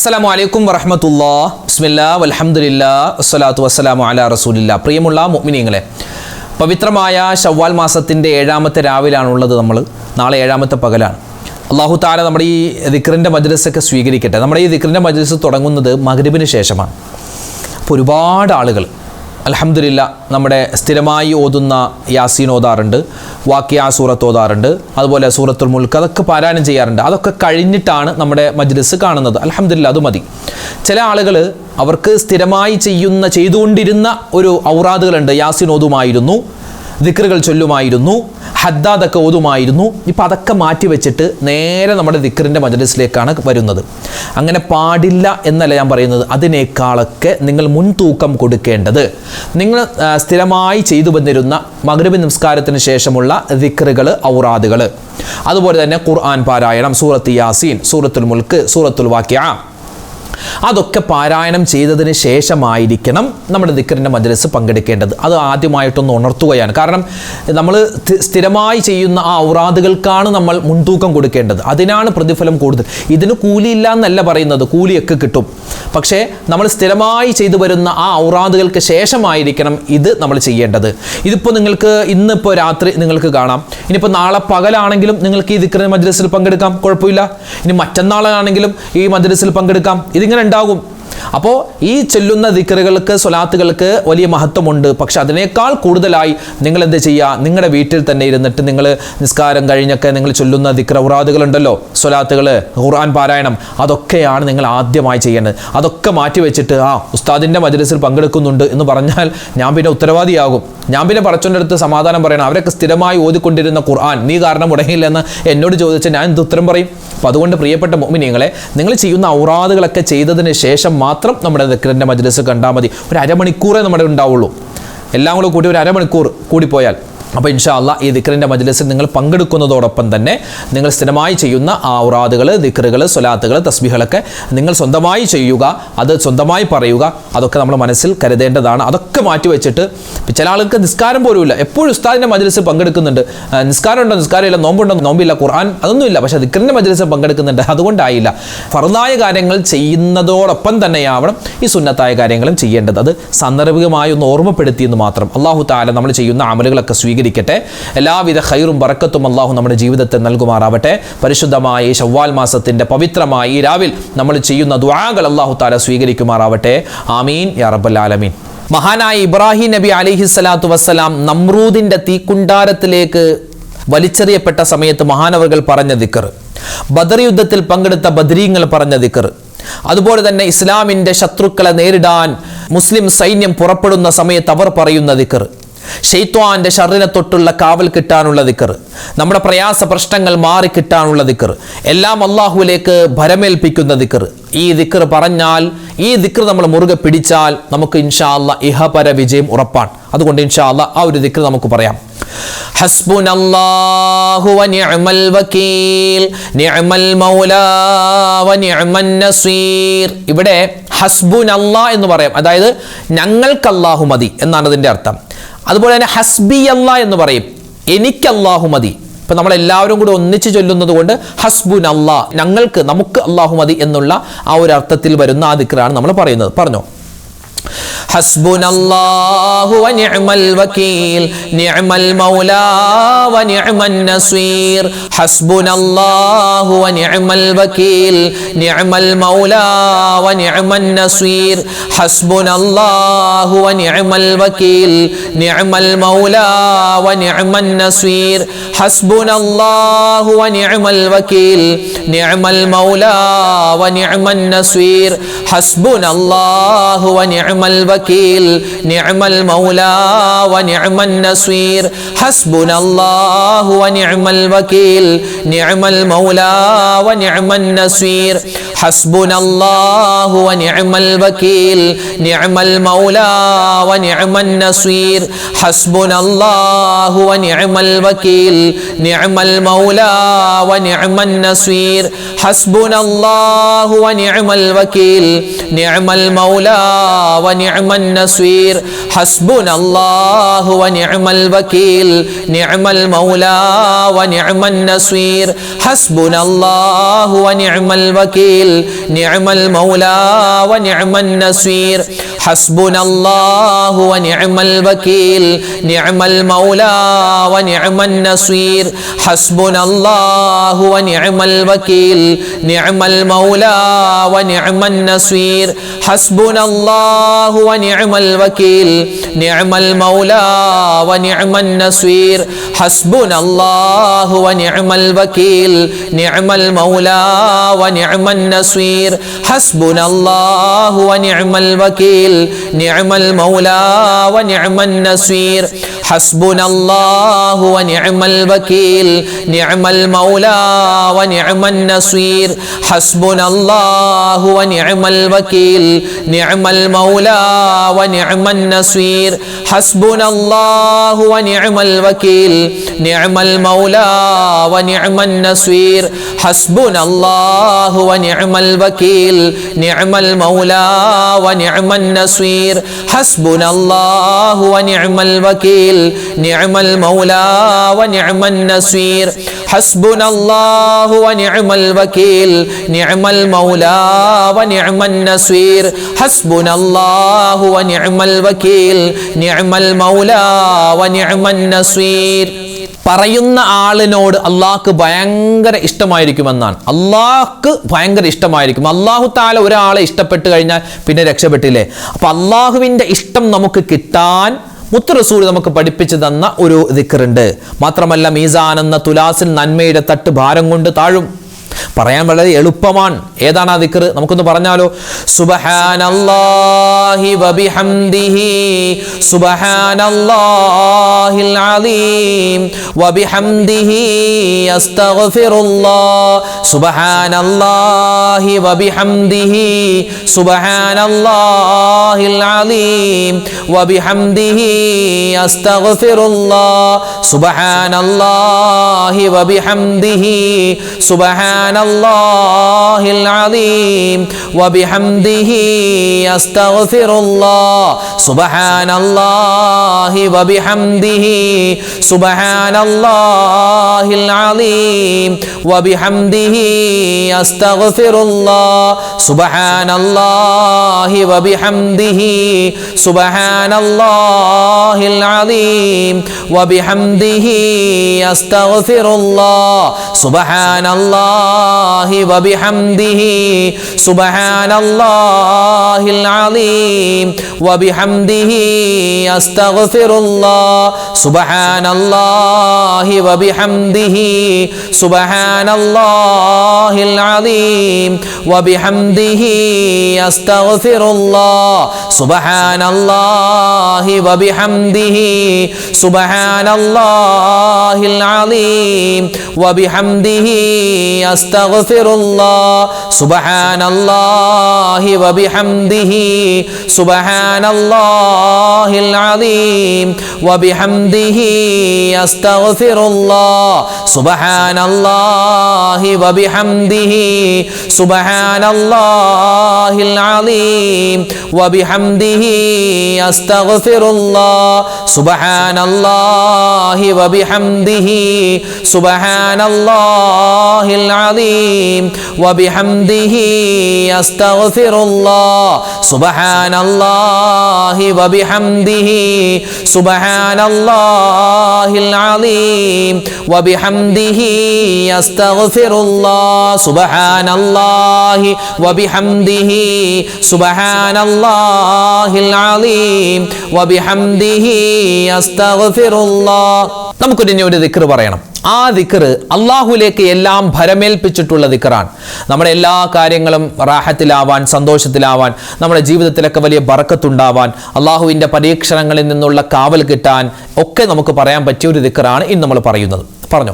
അസ്സലാമു അലൈക്കും വറഹ്മത്തുള്ളാഹി ബിസ്മില്ലാഹി വൽഹംദുലില്ലാഹി വസ്സലാത്തു വസ്സലാമു അലാ റസൂലില്ലാഹ്. പ്രിയമുള്ള മുഅ്മിനീങ്ങളെ, പവിത്രമായ ശവ്വാൽ മാസത്തിൻ്റെ 7ാമത്തെ രാവിലാണുള്ളത്. നമ്മൾ നാളെ 7ാമത്തെ പകലാണ്. അല്ലാഹു തആല നമ്മുടെ ഈ ദിക്റിൻ്റെ മജ്ലിസൊക്കെ സ്വീകരിക്കട്ടെ. നമ്മുടെ ഈ ദിക്റിൻ്റെ മജ്ലിസ് തുടങ്ങുന്നത് മഗ്രിബിന് ശേഷമാണ്. അപ്പോൾ ഒരുപാട് ആളുകൾ അൽഹംദുലില്ലാ നമ്മുടെ സ്ഥിരമായി ഓതുന്ന യാസീൻ ഓതാറുണ്ട്, വാക്കിയ സൂറത്ത് ഓതാറുണ്ട്, അതുപോലെ സൂറത്തുൽ മുൽക്ക് അതൊക്കെ പാരായണം ചെയ്യാറുണ്ട്. അതൊക്കെ കഴിഞ്ഞിട്ടാണ് നമ്മുടെ മജ്ലിസ് കാണുന്നത്. അൽഹംദുലില്ലാ, അത് മതി. ചില ആളുകൾ അവർക്ക് സ്ഥിരമായി ചെയ്തുകൊണ്ടിരുന്ന ഒരു ഔറാദുകളുണ്ട്. യാസീൻ ഓതുമായിരുന്നു, ദിക്റുകൾ ചൊല്ലുമായിരുന്നു, ഹദ്ദാദൊക്കെ ഓതുമായിരുന്നു. ഇപ്പം അതൊക്കെ മാറ്റി വെച്ചിട്ട് നേരെ നമ്മുടെ ദിക്റിൻ്റെ മജ്ലിസിലേക്കാണ് വരുന്നത്. അങ്ങനെ പാടില്ല എന്നല്ല ഞാൻ പറയുന്നത്. അതിനേക്കാളൊക്കെ നിങ്ങൾ മുൻതൂക്കം കൊടുക്കേണ്ടത് നിങ്ങൾ സ്ഥിരമായി ചെയ്തു വന്നിരുന്ന മഗ്രിബ് നമസ്കാരത്തിന് ശേഷമുള്ള ദിക്റുകൾ, ഔറാദുകൾ, അതുപോലെ തന്നെ ഖുർആൻ പാരായണം, സൂറത്ത് യാസീൻ, സൂറത്തുൽ മുൽക്ക്, സൂറത്തുൽ വാക്കിയ, അതൊക്കെ പാരായണം ചെയ്തതിന് ശേഷമായിരിക്കണം നമ്മുടെ ദിക്റിൻ്റെ മജ്ലിസ് പങ്കെടുക്കേണ്ടത്. അത് ആദ്യമായിട്ടൊന്ന് ഉണർത്തുകയാണ്. കാരണം നമ്മൾ സ്ഥിരമായി ചെയ്യുന്ന ആ ഔറാദുകൾക്കാണ് നമ്മൾ മുൻതൂക്കം കൊടുക്കേണ്ടത്. അതിനാണ് പ്രതിഫലം കൂടുതൽ. ഇതിന് കൂലിയില്ല എന്നല്ല പറയുന്നത്, കൂലിയൊക്കെ കിട്ടും. പക്ഷേ നമ്മൾ സ്ഥിരമായി ചെയ്തു വരുന്ന ആ ഔറാദുകൾക്ക് ശേഷമായിരിക്കണം ഇത് നമ്മൾ ചെയ്യേണ്ടത്. ഇതിപ്പോൾ നിങ്ങൾക്ക് ഇന്നിപ്പോൾ രാത്രി നിങ്ങൾക്ക് കാണാം, ഇനിയിപ്പോൾ നാളെ പകലാണെങ്കിലും നിങ്ങൾക്ക് ഈ ദിക്റിൻ്റെ മജ്ലിസിൽ പങ്കെടുക്കാം, കുഴപ്പമില്ല. ഇനി മറ്റന്നാളാണെങ്കിലും ഈ മജ്ലിസിൽ പങ്കെടുക്കാം. ഇതിങ്ങനെ ഉണ്ടാകും. അപ്പോൾ ഈ ചൊല്ലുന്ന ദിക്റുകൾക്ക്, സ്വലാത്തുകൾക്ക് വലിയ മഹത്വമുണ്ട്. പക്ഷെ അതിനേക്കാൾ കൂടുതലായി നിങ്ങൾ എന്ത് ചെയ്യുക, നിങ്ങളുടെ വീട്ടിൽ തന്നെ ഇരുന്നിട്ട് നിങ്ങൾ നിസ്കാരം കഴിഞ്ഞൊക്കെ നിങ്ങൾ ചൊല്ലുന്ന ദിക്ർ ഔറാദുകളുണ്ടല്ലോ, സ്വലാത്തുകൾ, ഖുർആൻ പാരായണം, അതൊക്കെയാണ് നിങ്ങൾ ആദ്യമായി ചെയ്യേണ്ടത്. അതൊക്കെ മാറ്റി വെച്ചിട്ട് ഉസ്താദിൻ്റെ മജ്ലിസിൽ പങ്കെടുക്കുന്നുണ്ട് എന്ന് പറഞ്ഞാൽ ഞാൻ പിന്നെ ഉത്തരവാദിയാകും. ഞാൻ പിന്നെ പടച്ചവൻ്റെ അടുത്ത് സമാധാനം പറയണം. അവരൊക്കെ സ്ഥിരമായി ഓതിക്കൊണ്ടിരുന്ന ഖുർആൻ നീ കാരണം മുടങ്ങിയില്ലെന്ന് എന്നോട് ചോദിച്ചാൽ ഞാൻ എന്ത് ഉത്തരം പറയും? അപ്പോൾ അതുകൊണ്ട് പ്രിയപ്പെട്ട മുഅ്മിനീങ്ങളെ, നിങ്ങൾ ചെയ്യുന്ന ഔറാദുകളൊക്കെ ചെയ്തതിന് ശേഷം മാത്രം നമ്മുടെ ദിക്റിൻ്റെ മജ്ലിസ് കണ്ടാൽ മതി. ഒരു അരമണിക്കൂറേ നമ്മുടെ ഉണ്ടാവുള്ളൂ. എല്ലാം കൂടെ കൂടി ഒരു അരമണിക്കൂർ കൂടിപ്പോയാൽ. അപ്പോൾ ഇൻഷാ അല്ലാഹ് ഈ ദിക്റിൻ്റെ മജ്ലിസിൽ നിങ്ങൾ പങ്കെടുക്കുന്നതോടൊപ്പം തന്നെ നിങ്ങൾ സ്ഥിരമായി ചെയ്യുന്ന ആ ഔറാദുകൾ, ദിക്റുകൾ, സ്വലാത്തുകൾ, തസ്ബീഹുകളൊക്കെ നിങ്ങൾ സ്വന്തമായി ചെയ്യുക, അത് സ്വന്തമായി പറയുക. അതൊക്കെ നമ്മൾ മനസ്സിൽ കരുതേണ്ടതാണ്. അതൊക്കെ മാറ്റി വെച്ചിട്ട് ചില ആൾക്ക് നിസ്കാരം പോലും ഇല്ല, എപ്പോഴും ഉസ്താദിൻ്റെ മജ്ലിസിൽ പങ്കെടുക്കുന്നുണ്ട്. നിസ്കാരമുണ്ടോ? നിസ്കാരമില്ല. നോമ്പുണ്ടോ? നോമ്പില്ല. ഖുർആൻ അതൊന്നുമില്ല. പക്ഷേ ദിക്റിൻ്റെ മജ്ലിസിൽ പങ്കെടുക്കുന്നുണ്ട്. അതുകൊണ്ടായില്ല. ഫർദായ കാര്യങ്ങൾ ചെയ്യുന്നതോടൊപ്പം തന്നെയാവണം ഈ സുന്നത്തായ കാര്യങ്ങളും ചെയ്യേണ്ടത്. അത് സാന്ദർഭികമായി ഒന്ന് ഓർമ്മപ്പെടുത്തിയെന്ന് മാത്രം. അല്ലാഹു തആല നമ്മൾ ചെയ്യുന്ന അമലുകളൊക്കെ സ്വീകരിക്കട്ടെ. എല്ലാവിധ ഖൈറും ബറക്കത്തും അല്ലാഹു നമ്മുടെ ജീവിതത്തിൽ നൽകുമാറാവട്ടെ. പരിശുദ്ധമായ ഈ ശവ്വാൽ മാസത്തിൻ്റെ പവിത്രമായ ഈ രാവിൽ നമ്മൾ ചെയ്യുന്ന ദുആകൾ അല്ലാഹു തആല സ്വീകരിക്കുമാറാവട്ടെ. ആമീൻ യാ റബ്ബൽ ആലമീൻ. മഹാനായ ഇബ്രാഹിം നബി അലൈഹിസ്സലാത്തു വസ്സലാം നമ്രൂദിൻ്റെ തീക്കുണ്ടാരത്തിലേക്ക് വലിച്ചെറിയപ്പെട്ട സമയത്ത് മഹാനവറുകൾ പറഞ്ഞ ദിക്ർ, ബദർ യുദ്ധത്തിൽ പങ്കെടുത്ത ബദരീങ്ങൾ പറഞ്ഞ ദിക്ർ, അതുപോലെ തന്നെ ഇസ്ലാമിൻ്റെ ശത്രുക്കളെ നേരിടാൻ മുസ്ലിം സൈന്യം പുറപ്പെടുന്ന സമയത്ത് അവർ പറയുന്ന ദിക്ർ, ശൈത്വാന്റെ ഷർറിനെ തൊട്ടുള്ള കാവൽ കിട്ടാനുള്ള ദിക്ർ, നമ്മുടെ പ്രയാസ പ്രശ്നങ്ങൾ മാറിക്കിട്ടാനുള്ള ദിക്ർ, എല്ലാം അള്ളാഹുവിലേക്ക് ഭരമേൽപ്പിക്കുന്ന ദിക്ർ. ഈ ദിക്ർ പറഞ്ഞാൽ, ഈ ദിക്ർ നമ്മൾ മുറുകെ പിടിച്ചാൽ നമുക്ക് ഇൻഷാ അല്ലാഹ് ഇഹപര വിജയം ഉറപ്പാണ്. അതുകൊണ്ട് ഇൻഷാ അല്ലാഹ് ആ ഒരു ദിക്ർ നമുക്ക് പറയാം. ഹസ്ബുനല്ലാഹു വനിഅമൽ വകീൽ നിഅമൽ മൗലാ വനിഅമൻ നസീർ. ഇവിടെ ഹസ്ബുനല്ലാഹ് എന്ന് പറയാം, അതായത് ഞങ്ങൾക്ക് അല്ലാഹു മതി എന്നാണ് അതിൻ്റെ അർത്ഥം. അതുപോലെ തന്നെ ഹസ്ബി അല്ലാഹ് എന്ന് പറയും, എനിക്ക് അല്ലാഹു മതി. ഇപ്പം നമ്മളെല്ലാവരും കൂടി ഒന്നിച്ച് ചൊല്ലുന്നത് കൊണ്ട് ഹസ്ബുൻ അല്ലാഹ്, ഞങ്ങൾക്ക്, നമുക്ക് അല്ലാഹു മതി എന്നുള്ള ആ ഒരു അർത്ഥത്തിൽ വരുന്ന ആ ദിക്റാണ് നമ്മൾ പറയുന്നത്. പറഞ്ഞോ. ഹസ്ബുനല്ലാഹു വനിഅമൽ വകീൽ നിഅമൽ മൗലാ വനിഅമൻ നസീർ. ഹസ്ബുനല്ലാഹു വനിഅമൽ വകീൽ നിഅമൽ മൗലാ വനിഅമൻ നസീർ. ഹസ്ബുനല്ലാഹു വനിഅമൽ വകീൽ നിഅമൽ മൗലാ വനിഅമൻ നസീർ. ഹസ്ബുനല്ലാഹു വനിഅമൽ വകീൽ നിഅമൽ മൗലാ വനിഅമൻ നസീർ. ഹസ്ബുനല്ലാഹു വനിഅമൽ വകീൽ നിഅമൽ മൗലാ വനിഅമൻ നസീർ. ഹസ്ബുനല്ലാഹു വനിഅമൽ വകീൽ നിഅമൽ മൗലാ വനിഅമൻ നസീർ. ഹസ്ബുനല്ലാഹു വനിഅമൽ വകീൽ നിഅമൽ മൗലാ വനിഅമൻ നസീർ. ഹസ്ബുനല്ലാഹു വനിഅമൽ വകീൽ നിഅമൽ മൗലാ വനിഅമൻ നസീർ. ഹസ്ബുനല്ലാഹു വനിഅമൽ വകീൽ നിഅമൽ മൗലാ വനിഅമൻ നസീർ. ഹസ്ബുനല്ലാഹു വനിഅമൽ വകീൽ നിഅമൽ മൗലാ വനിഅമൻ നസീർ. ഹസ്ബുനല്ലാഹു വനിഅമൽ വകീൽ വകീൽ നിഅമൽ മൗലാ വനിഅമൻ നസീർ ഹസ്ബുനല്ലാഹു വനിഅമൽ വകീൽ നിഅമൽ മൗലാ വനിഅമൻ നസീർ ഹസ്ബുനല്ലാഹു വനിഅമൽ വകീൽ നിഅമൽ മൗലാ വനിഅമൻ നസീർ ഹസ്ബുനല്ലാഹു വനിഅമൽ വകീൽ നിഅമൽ മൗലാ വനിഅമൻ നസീർ ഹസ്ബുനല്ലാഹു വനിഅമൽ വകീൽ നിഅമൽ മൗലാ വനിഅമൻ നസീർ ഹസ്ബുനല്ലാഹു വനിഅമൽ വകീൽ നിഅമൽ മൗലാ വനിഅമൻ നസീർ ഹസ്ബുനല്ലാഹു വനിഅമൽ വകീൽ നിഅമൽ മൗലാ വനിഅമൻ നസീർ ഹസ്ബുനല്ലാഹു വനിഅമൽ വകീൽ നിഅമൽ മൗലാ വനിഅമൻ നസീർ ഹസ്ബുനല്ലാഹു വനിഅമൽ വകീൽ നിഅമൽ മൗലാ വനിഅമൻ നസീർ ഹസ്ബുനല്ലാഹു വനിഅമൽ വകീൽ നിഅമൽ മൗലാ വനിഅമൻ നസീർ ഹസ്ബുനല്ലാഹു വനിഅമൽ വകീൽ നിഅമൽ മൗലാ വനിഅമൻ നസീർ ഹസ്ബുനല്ലാഹു വനിഅമൽ വകീൽ നിഅമൽ മൗലാ വനിഅമൻ നസീർ ഹസ്ബുനല്ലാഹു വനിഅമൽ വകീൽ നിഅമൽ മൗലാ വനിഅമൻ നസീർ. പറയുന്ന ആളിനോട് അള്ളാഹ്ക്ക് ഭയങ്കര ഇഷ്ടമായിരിക്കുമെന്നാണ്. അള്ളാഹ്ക്ക് ഭയങ്കര ഇഷ്ടമായിരിക്കും. അള്ളാഹു താല ഒരാളെ ഇഷ്ടപ്പെട്ട് കഴിഞ്ഞാൽ പിന്നെ രക്ഷപ്പെട്ടില്ലേ. അപ്പൊ അള്ളാഹുവിൻ്റെ ഇഷ്ടം നമുക്ക് കിട്ടാൻ മുത്ത് റസൂൽ നമുക്ക് പഠിപ്പിച്ചു തന്ന ഒരു ദിക്റുണ്ട്. മാത്രമല്ല മീസാൻ എന്ന തുലാസിൽ നന്മയുടെ തട്ട് ഭാരം കൊണ്ട് താഴും. പറയാൻ വളരെ എളുപ്പമാണ്. ഏതാണ് ആ ദിക്ർ? നമുക്കൊന്ന് പറഞ്ഞാലോ. സുബ്ഹാനല്ലാഹി വബിഹംദിഹി സുബ്ഹാനല്ലാഹിൽ അലീം വബിഹംദിഹി അസ്തഗ്ഫിറുല്ലാഹ് സുബ്ഹാനല്ലാഹി വബിഹംദിhi സുബ്ഹാനല്ലാഹിൽ അലീം വബിഹംദിhi അസ്തഗ്ഫിറുല്ലാഹ് സുബ്ഹാനല്ലാഹി വബിഹംദിhi സുബ്ഹാനല്ലാഹിൽ അലീം വബിഹംദിhi അസ്തഗ്ഫിറുല്ലാഹ് സുബ്ഹാനല്ലാഹി വബിഹംദിhi സുബ്ഹാനല്ലാഹിൽ അലീം വബിഹംദിhi അസ്തഗ്ഫിറുല്ലാഹ് സുബ്ഹാനല്ലാഹി വബിഹംദിhi സുബ്ഹാനല്ലാഹിൽ അലീം വബിഹംദിhi അസ്തഗ്ഫിറുല്ലാഹ് സുബ്ഹാനല്ലാഹി വബിഹംദിhi സുബ്ഹാനല്ലാഹിൽ അലീം വബിഹംദിhi അസ്തഗ്ഫിറുല്ലാഹ് സുബ്ഹാനല്ലാഹി വബിഹംദിhi സുബ്ഹാനല്ലാഹിൽ അലീം വബിഹംദിhi അസ്തഗ്ഫിറുല്ലാഹ് സുബ്ഹാനല്ലാഹി വബിഹംദിhi സുബ്ഹാനല്ലാഹിൽ അലീം വബിഹംദിhi അസ്തഗ്ഫിറുല്ലാഹ് സുബ്ഹാനല്ലാഹി വബിഹംദിhi സുബ്ഹാനല്ലാഹിൽ അലീം വബിഹംദിhi അസ്തഗ്ഫിറുല്ലാഹ് സുബ്ഹാനല്ലാഹി വബിഹംദിhi സുബ്ഹാനല്ലാഹിൽ അലീം വബിഹംദിhi അസ്തഗ്ഫിറുല്ലാഹ് സുബ്ഹാനല്ലാഹി വബിഹംദിhi സുബ്ഹാനല്ലാഹിൽ അലീം വബിഹംദിhi അസ്തഗ്ഫിറുല്ലാഹ് സുബ്ഹാനല്ലാഹി വബിഹംദിhi സുബ്ഹാനല്ലാഹിൽ അലീം വബിഹംദിhi അസ്തഗ്ഫിറുല്ലാഹ് സുബ്ഹാനല്ലാഹി വബിഹംദിhi സുബ്ഹാനല്ലാഹിൽ അലീം വബിഹംദിhi അസ്തഗ്ഫിറുല്ലാഹ്. നമുക്കൊരു ദിക്ർ പറയണം. ആ ദിക്ർ അള്ളാഹുലേക്ക് എല്ലാം ഭരമേൽപ്പിച്ചിട്ടുള്ള ദിക്റാണ്. നമ്മുടെ എല്ലാ കാര്യങ്ങളും റാഹത്തിലാവാൻ, സന്തോഷത്തിലാവാൻ, നമ്മുടെ ജീവിതത്തിലൊക്കെ വലിയ ബറക്കത്തുണ്ടാവാൻ, അള്ളാഹുവിൻ്റെ പരീക്ഷണങ്ങളിൽ നിന്നുള്ള കാവൽ കിട്ടാൻ ഒക്കെ നമുക്ക് പറയാൻ പറ്റിയ ഒരു ദിക്റാണ് ഇന്ന് നമ്മൾ പറയുന്നത്. പറഞ്ഞു.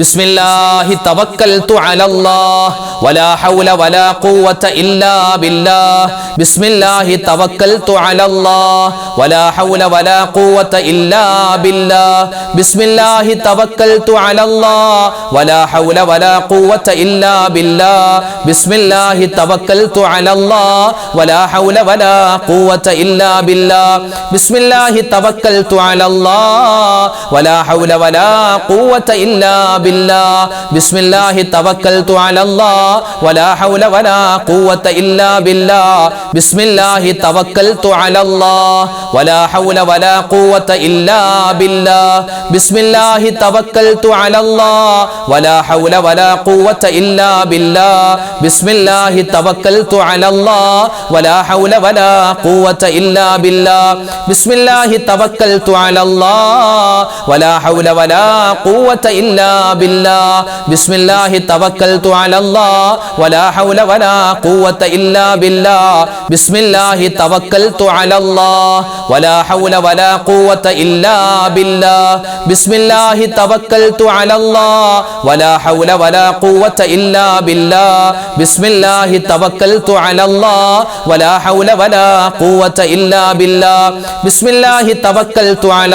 ബിസ്മില്ലാഹി തവക്കൽതു അലല്ലാഹ് വലാ ഹൗല വലാ ഖുവത ഇല്ലാ ബില്ലാഹ്. ബിസ്മില്ലാഹി തവക്കൽതു അലല്ലാഹ് വലാ ഹൗല വലാ ഖുവത ഇല്ലാ ബില്ലാഹ്. ബിസ്മില്ലാഹി തവക്കൽതു അലല്ലാഹ് വലാ ഹൗല വലാ ഖുവത ഇല്ലാ ബില്ലാഹ്. ബിസ്മില്ലാഹി തവക്കൽതു അലല്ലാഹ് വലാ ഹൗല വലാ ഖുവത ഇല്ലാ ബില്ലാഹ്. ബിസ്മില്ലാഹി തവക്കൽതു അലല്ലാഹ് വലാ ഹൗല വലാ ഖുവത إلا بالله بسم الله توكلت على الله ولا حول ولا قوة إلا بالله بسم الله توكلت على الله ولا حول ولا قوة إلا بالله بسم الله توكلت على الله ولا حول ولا قوة إلا بالله بسم الله توكلت على الله ولا حول ولا قوة إلا بالله بسم الله توكلت على الله ولا حول ولا قوة إلا بالله بسم الله توكلت على الله ولا حول ولا قوة إلا بالله بسم الله توكلت على الله ولا حول ولا قوة إلا بالله بسم الله توكلت على الله ولا حول ولا قوة إلا بالله بسم الله توكلت على الله ولا حول ولا قوة إلا بالله بسم الله توكلت على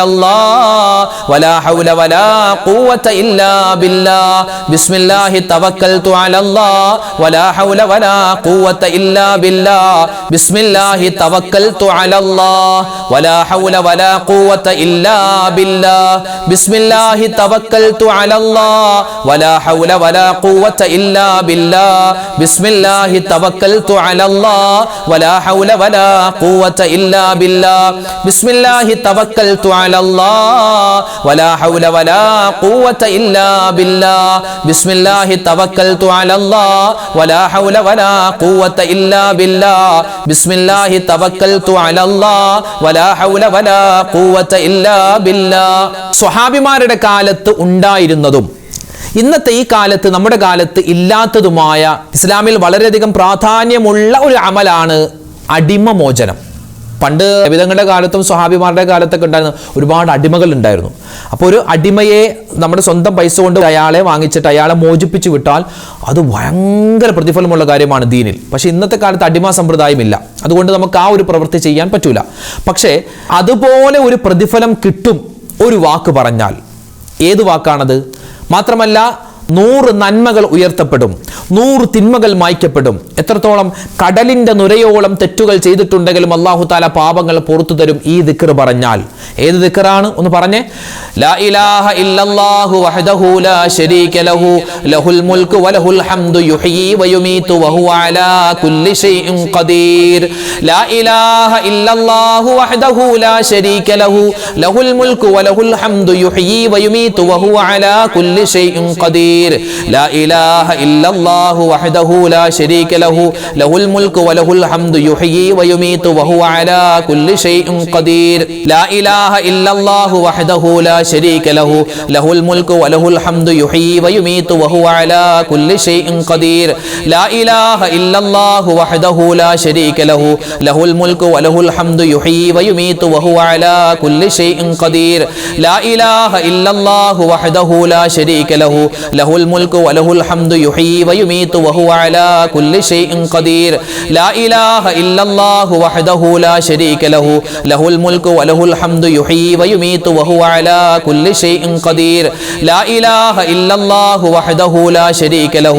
الله ولا حول ولا قوة إلا بالله بسم الله توكلت على الله ولا حول ولا قوة إلا بالله بسم الله توكلت على الله ولا حول ولا قوة إلا بالله بسم الله توكلت على الله ولا حول ولا قوة إلا بالله بسم الله توكلت على الله ولا حول ولا قوة إلا بالله بسم الله توكلت على الله ولا حول ولا قوة إلا بالله بسم الله توكلت على الله ولا حول ولا قوة إلا بالله بسم الله توكلت على الله ولا حول ولا قوة إلا بالله സ്വഹാബിമാരുടെ കാലത്ത് ഉണ്ടായിരുന്നതും ഇന്നത്തെ ഈ കാലത്ത് നമ്മുടെ കാലത്ത് ഇല്ലാത്തതുമായ ഇസ്ലാമിൽ വളരെയധികം പ്രാധാന്യമുള്ള ഒരു അമലാണ് അടിമമോചനം. പണ്ട് നബിതങ്ങളുടെ കാലത്തും സ്വഹാബിമാരുടെ കാലത്തൊക്കെ ഉണ്ടായിരുന്ന ഒരുപാട് അടിമകൾ ഉണ്ടായിരുന്നു. അപ്പോൾ ഒരു അടിമയെ നമ്മുടെ സ്വന്തം പൈസ കൊണ്ട് അയാളെ വാങ്ങിച്ചിട്ട് അയാളെ മോചിപ്പിച്ചു വിട്ടാൽ അത് ഭയങ്കര പ്രതിഫലമുള്ള കാര്യമാണ് ദീനിൽ. പക്ഷേ ഇന്നത്തെ കാലത്ത് അടിമ സമ്പ്രദായമില്ല, അതുകൊണ്ട് നമുക്ക് ആ ഒരു പ്രവൃത്തി ചെയ്യാൻ പറ്റൂല. പക്ഷേ അതുപോലെ ഒരു പ്രതിഫലം കിട്ടും ഒരു വാക്ക് പറഞ്ഞാൽ. ഏത് വാക്കാണത്? മാത്രമല്ല 100 നന്മകൾ ഉയർത്തപ്പെടും, 100 തിന്മകൾ മായ്ക്കപ്പെടും. എത്രത്തോളം? കടലിന്റെ നുരയോളം തെറ്റുകൾ ചെയ്തിട്ടുണ്ടെങ്കിലും അല്ലാഹു തആല പാപങ്ങൾ പുറത്തു തരും ഈ ദിക്ർ പറഞ്ഞാൽ. ഏത് ദിക്റാണ്? ഒന്ന് പറഞ്ഞേ. ലാ ഇലാഹ ഇല്ലല്ലാഹു വഹ്ദഹു ലാ ശരീക ലഹു ലഹുൽ മുൽക്കു വലഹുൽ ഹംദു യുഹ്യി വയുമീതു വഹുവ അലാ കുല്ലി ഷൈഇൻ ഖദീർ. ലാ ഇലാഹ ഇല്ലല്ലാഹു വഹ്ദഹു ലാ ശരീക ലഹു ലഹുൽ മുൽക്കു വലഹുൽ ഹംദു യുഹ്യി വയുമീതു വഹുവ അലാ കുല്ലി ഷൈഇൻ ഖദീർ. لا إله إلا الله وحده لا شريك له له الملك وله الحمد يحيي ويميت وهو على كل شيء قدير. لا إله إلا الله وحده لا شريك له له الملك وله الحمد يحيي ويميت وهو على كل شيء قدير. لا إله إلا الله وحده لا شريك له له الملك وله الحمد يحيي ويميت وهو على كل شيء قدير. لا إله إلا الله وحده لا شريك له له الملك وله الحمد يحيي ويميت وهو على كل شيء قدير. لا إله إلا الله وحده لا شريك له له الملك وله الحمد يحيي ويميت وهو على كل شيء قدير. لا إله إلا الله وحده لا شريك له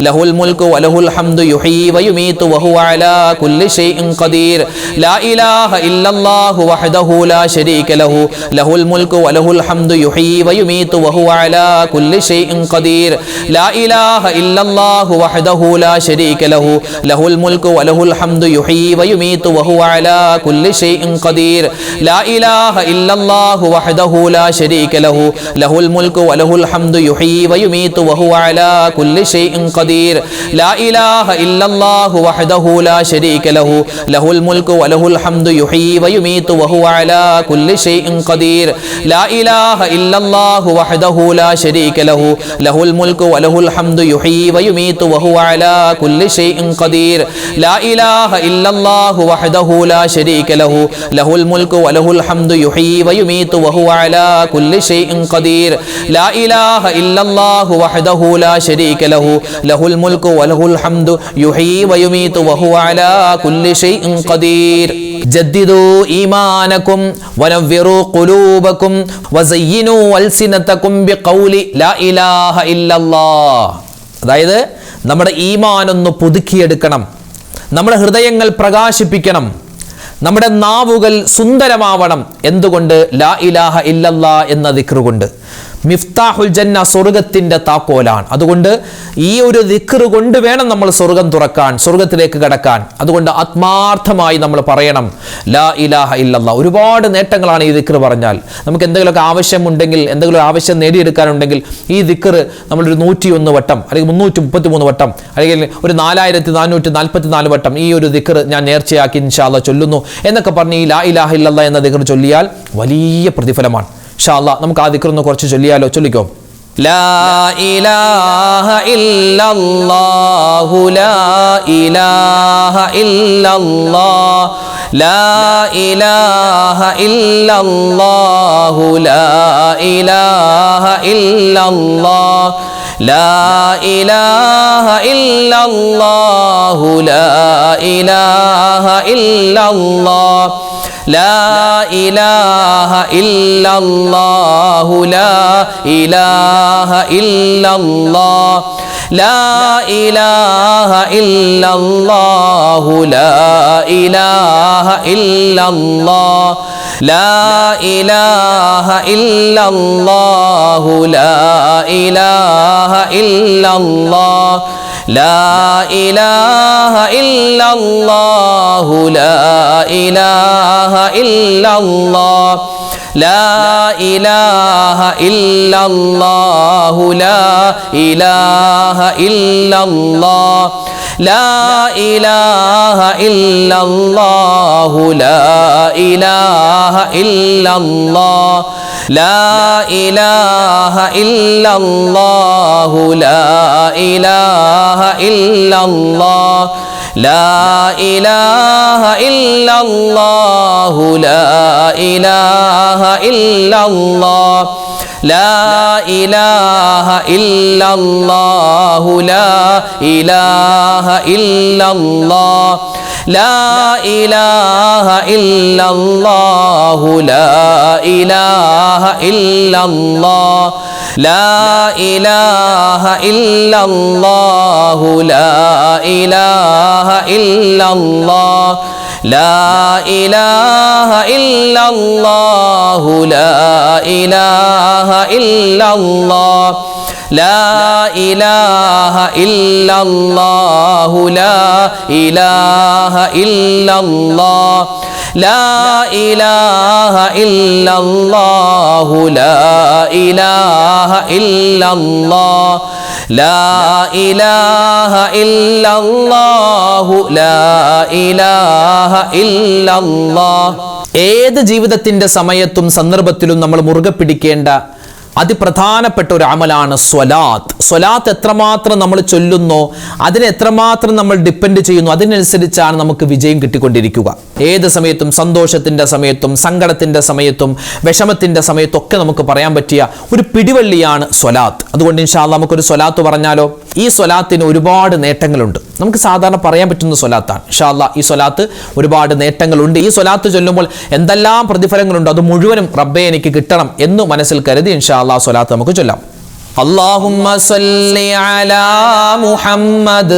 له الملك وله الحمد يحيي ويميت وهو على كل شيء قدير. لا إله إلا الله وحده لا شريك له له الملك وله الحمد يحيي ويميت وهو على كل شيء قدير. لا إله إلا الله وحده لا شريك له له الملك وله الحمد يحيي ويميت وهو على كل شيء قدير. لا إله إلا الله وحده لا شريك له له الملك وله الحمد يحيي ويميت وهو على كل شيء قدير. لا إله إلا الله وحده لا شريك له له الملك وله الحمد يحيي ويميت وهو على كل شيء قدير. لا إله إلا الله وحده لا شريك له له الملك وله الحمد يحيي ويميت وهو على كل شيء قدير. لا إله إلا الله وحده لا شريك له له الملك وله الحمد يحيي ويميت وهو على كل شيء قدير. لا إله إلا الله وحده لا شريك له له الملك وله الحمد يحيي ويميت وهو على كل شيء قدير. جددوا إيمانكم ونفروا قلوبكم وزينوا ألسنتكم بقول لا إله إلا الله. അതായത് നമ്മുടെ ഈമാൻ ഒന്ന് പുതുക്കിയെടുക്കണം, നമ്മുടെ ഹൃദയങ്ങൾ പ്രകാശിപ്പിക്കണം, നമ്മുടെ നാവുകൾ സുന്ദരമാവണം. എന്തുകൊണ്ട്? ലാ ഇലാഹ ഇല്ലല്ലാ എന്ന ദിക്ർ കൊണ്ട്. മിഫ്താഹുൽ ജന്ന, സ്വർഗത്തിന്റെ താക്കോലാണ്. അതുകൊണ്ട് ഈ ഒരു ദിക്ർ കൊണ്ട് വേണം നമ്മൾ സ്വർഗം തുറക്കാൻ, സ്വർഗത്തിലേക്ക് കടക്കാൻ. അതുകൊണ്ട് ആത്മാർത്ഥമായി നമ്മൾ പറയണം ലാ ഇലാഹ ഇല്ലല്ലാഹ്. ഒരുപാട് നേട്ടങ്ങളാണ് ഈ ദിക്ർ പറഞ്ഞാൽ. നമുക്ക് എന്തെങ്കിലുമൊക്കെ ആവശ്യമുണ്ടെങ്കിൽ, എന്തെങ്കിലും ആവശ്യം നേടിയെടുക്കാനുണ്ടെങ്കിൽ ഈ ദിക്ർ നമ്മളൊരു 101 വട്ടം അല്ലെങ്കിൽ 333 വട്ടം അല്ലെങ്കിൽ ഒരു 4444 വട്ടം ഈ ഒരു ദിക്ർ ഞാൻ നേർച്ചയാക്കി ഇൻഷാ അല്ലാഹ് ചൊല്ലുന്നു എന്നൊക്കെ പറഞ്ഞ് ഈ ലാ ഇലാഹ ഇല്ലല്ലാഹ് എന്ന ദിക്ർ ചൊല്ലിയാൽ വലിയ പ്രതിഫലമാണ്. ഇൻഷാ അല്ലാഹ് നമുക്ക് ആ ദിക്ർ ഒന്ന് കുറച്ച് ചൊല്ലിയാലോ? ചൊല്ലിക്കോ. ലാ ഇലാഹ ഇല്ലല്ലാഹു ലാ ഇലാഹ ഇല്ലല്ലാഹ് ലാ ഇലാഹ ഇല്ലല്ലാഹു ലാ ഇലാഹ ഇല്ലല്ലാഹ് ലാ ഇലാഹ ഇല്ലല്ലാഹു ലാ ഇലാഹ ഇല്ലല്ലാഹ് ലാ ഇലാഹ ഇല്ലല്ലാഹു ലാ ഇലാഹ ഇല്ലല്ലാഹ് ലാ ഇലാഹ ഇല്ലല്ലാഹു ലാ ഇലാഹ ഇല്ലല്ലാഹ് ലാ ഇലാഹ ഇല്ലല്ലാഹു ലാ ഇലാഹ ഇല്ലല്ലാഹ് ലാ ഇലാഹ ഇല്ലല്ലാഹു ലാ ഇലാഹ ഇല്ലല്ലാഹ് ലാ ഇലാഹ ഇല്ലല്ലാഹു ലാ ഇലാഹ ഇല്ലല്ലാഹ് ലാ ഇലാഹ ഇല്ലല്ലാഹു ലാ ഇലാഹ ഇല്ലല്ലാഹ് ലാ ഇലാഹ ഇല്ലല്ലാഹു ലാ ഇലാഹ ഇല്ലല്ലാഹ് ലാ ഇലാഹ ഇല്ലല്ലാഹു ലാ ഇലാഹ ഇല്ലല്ലാഹ് ലാ ഇലാഹ ഇല്ലല്ലാഹു ലാ ഇലാഹ ഇല്ലല്ലാഹ് ലാ ഇലാഹ ഇല്ലല്ലാഹു ലാ ഇലാഹ ഇല്ലല്ലാഹ് ലാ ഇലാഹ ഇല്ലല്ലാഹു ലാ ഇലാഹ ഇല്ലല്ലാഹ് ലാ ഇലാഹ ഇല്ലല്ലാഹു ലാ ഇലാഹ ഇല്ലല്ലാഹ് ലാ ഇലാഹ ഇല്ലല്ലാഹു ലാ ഇലാഹ ഇല്ലല്ലാഹ് ലാ ഇലാഹ ഇല്ലല്ലാഹു ലാ ഇലാഹ ഇല്ലല്ലാഹ് ലാ ഇലാഹ ഇല്ലല്ലാഹു ലാ ഇലാഹ ഇല്ലല്ലാഹ്. ഏത് ജീവിതത്തിന്റെ സമയത്തും സന്ദർഭത്തിലും നമ്മൾ മുറുകെ പിടിക്കേണ്ട അതിപ്രധാനപ്പെട്ട ഒരു അമലാണ് സ്വലാത്ത്. സ്വലാത്ത് എത്രമാത്രം നമ്മൾ ചൊല്ലുന്നോ, അതിനെ എത്രമാത്രം നമ്മൾ ഡിപ്പെൻഡ് ചെയ്യുന്നു, അതിനനുസരിച്ചാണ് നമുക്ക് വിജയം കിട്ടിക്കൊണ്ടിരിക്കുക. ഏത് സമയത്തും, സന്തോഷത്തിൻ്റെ സമയത്തും സങ്കടത്തിൻ്റെ സമയത്തും വിഷമത്തിൻ്റെ സമയത്തും ഒക്കെ നമുക്ക് പറയാൻ പറ്റിയ ഒരു പിടിവള്ളിയാണ് സ്വലാത്ത്. അതുകൊണ്ട് ഇൻഷാ അല്ലാഹ് നമുക്കൊരു സ്വലാത്ത് പറഞ്ഞാലോ? ഈ സ്വലാത്തിന് ഒരുപാട് നേട്ടങ്ങളുണ്ട്. നമുക്ക് സാധാരണ പറയാൻ പറ്റുന്ന സ്വലാത്താണ്. ഇൻഷാ അല്ലാഹ് ഈ സ്വലാത്ത് ഒരുപാട് നേട്ടങ്ങളുണ്ട്. ഈ സ്വലാത്ത് ചൊല്ലുമ്പോൾ എന്തെല്ലാം പ്രതിഫലങ്ങളുണ്ടോ അത് മുഴുവനും റബ്ബേ എനിക്ക് കിട്ടണം എന്ന് മനസ്സിൽ കരുതി ഇൻഷാ അല്ലാഹ് സ്വലാത്ത് നമുക്ക് ചൊല്ലാം. اللهم صل على محمد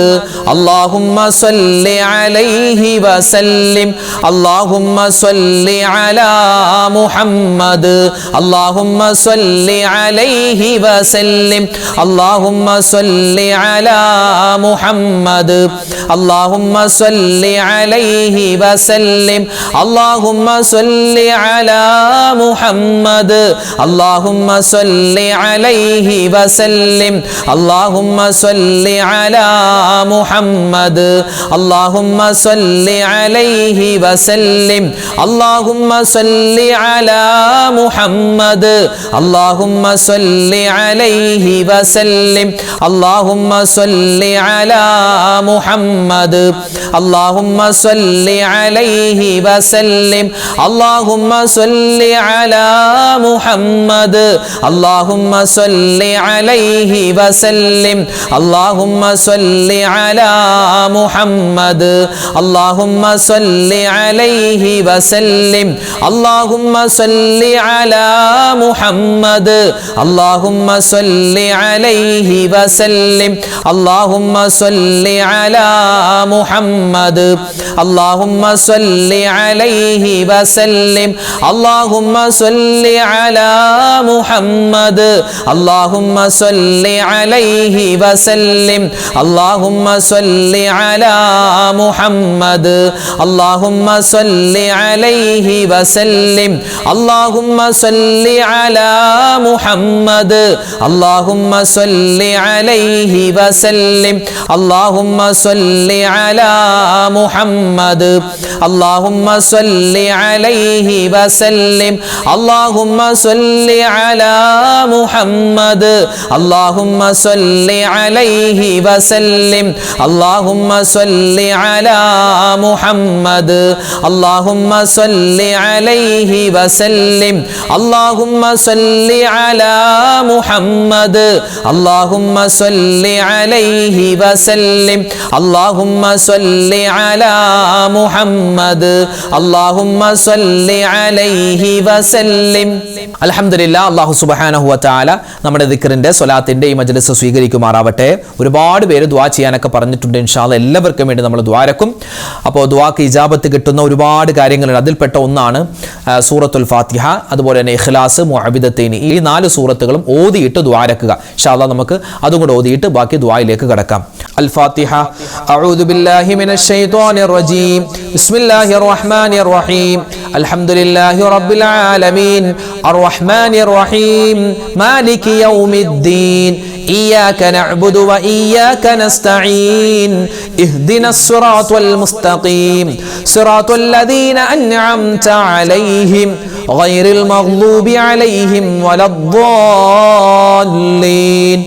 اللهم صل عليه وسلم اللهم صل على محمد اللهم صل عليه وسلم اللهم صل على محمد اللهم صل عليه وسلم اللهم صل على محمد اللهم صل عليه وسلم اللهم صل على محمد اللهم صل عليه وسلم اللهم صل على محمد اللهم صل عليه وسلم اللهم صل على محمد اللهم صل عليه وسلم اللهم صل على محمد اللهم صل അലൈഹി വസല്ലിം അല്ലാഹുമ്മ സ്വല്ലി അലാ മുഹമ്മദ് അല്ലാഹുമ്മ സ്വല്ലി അലൈഹി വസല്ലിം അല്ലാഹുമ്മ സ്വല്ലി അലാ മുഹമ്മദ് അല്ലാഹുമ്മ സ്വല്ലി അലൈഹി വസല്ലിം അല്ലാഹുമ്മ സ്വല്ലി അലാ മുഹമ്മദ് അല്ലാഹുമ്മ സ്വല്ലി അലൈഹി വസല്ലിം അല്ലാഹുമ്മ സ്വല്ലി അലാ മുഹമ്മദ് അല്ലാഹുമ്മ സ്വല്ലി അലൈഹി വസല്ലിം അല്ലാഹുമ്മ സ്വല്ലി അലാ മുഹമ്മദ് അല്ലാഹുമ്മ സ്വല്ലി അലൈഹി വസല്ലിം അല്ലാഹുമ്മ സ്വല്ലി അലാ മുഹമ്മദ് അല്ലാഹുമ്മ സ്വല്ലി അലൈഹി വസല്ലിം അല്ലാഹുമ്മ സ്വല്ലി അലാ മുഹമ്മദ് അല്ലാഹുമ്മ സ്വല്ലി അലൈഹി വസല്ലിം അല്ലാഹുമ്മ സ്വല്ലി അലാ മുഹമ്മദ് അല്ലാഹുമ്മ സ്വല്ലി അലൈഹി വസല്ലിം അല്ലാഹുമ്മ സ്വല്ലി അലാ മുഹമ്മദ് അല്ലാഹുമ്മ സ്വല്ലി അലൈഹി വസല്ലിം അല്ലാഹുമ്മ സ്വല്ലി അലാ മുഹമ്മദ് അല്ലാഹുമ്മ സ്വല്ലി അലൈഹി വസല്ലിം അല്ലാഹുമ്മ സ്വല്ലി അലാ മുഹമ്മദ് അല്ലാഹുമ്മ സ്വല്ലി അലൈഹി വസല്ലിം. അൽഹംദുലില്ലാ, അല്ലാഹു സുബ്ഹാനഹു വ തആല നമ്മുടെ ദിക്റിന്റെ സ്വലാത്തിന്റെ ഈ മജ്ലിസ് സ്വീകരിക്കുമാറാവട്ടെ. ഒരുപാട് പേര് ദുആ ചെയ്യാനൊക്കെ പറഞ്ഞിട്ടുണ്ട്. ഇൻഷാ അല്ലാഹ് എല്ലാവർക്കും വേണ്ടി നമ്മൾ ദുആരക്കും. അപ്പോൾ ദുആക്ക് ഇജാബത്ത് കിട്ടുന്ന ഒരുപാട് കാര്യങ്ങളുണ്ട്. അതിൽപ്പെട്ട ഒന്നാണ് സൂറത്തുൽ ഫാത്തിഹ, അതുപോലെ തന്നെ ഇഖ്ലാസ്, മുഅബിദത്തൈനി, ഈ 4 സൂറത്തുകളും ഓതിയിട്ട് ദുആരക്കുക. ഇൻഷാ അല്ലാഹ് നമുക്ക് അതും കൂടെ ഓതിയിട്ട് ബാക്കി ദുആയിലേക്ക് കടക്കാം. അൽ ഫാത്തിഹ. അഊദു ബില്ലാഹി മിനശ് ശൈത്വാനിർ റജീം. ബിസ്മില്ലാഹിർ റഹ്മാനിർ റഹീം. അൽഹംദുലില്ലാഹി റബ്ബിൽ ആലമീൻ അർറഹ്മാനിർ റഹീം മാലികി യൗമിദ്ദീൻ إياك نعبد وإياك نستعين اهدنا الصراط المستقيم صراط الذين أنعمت عليهم غير المغضوب عليهم ولا الضالين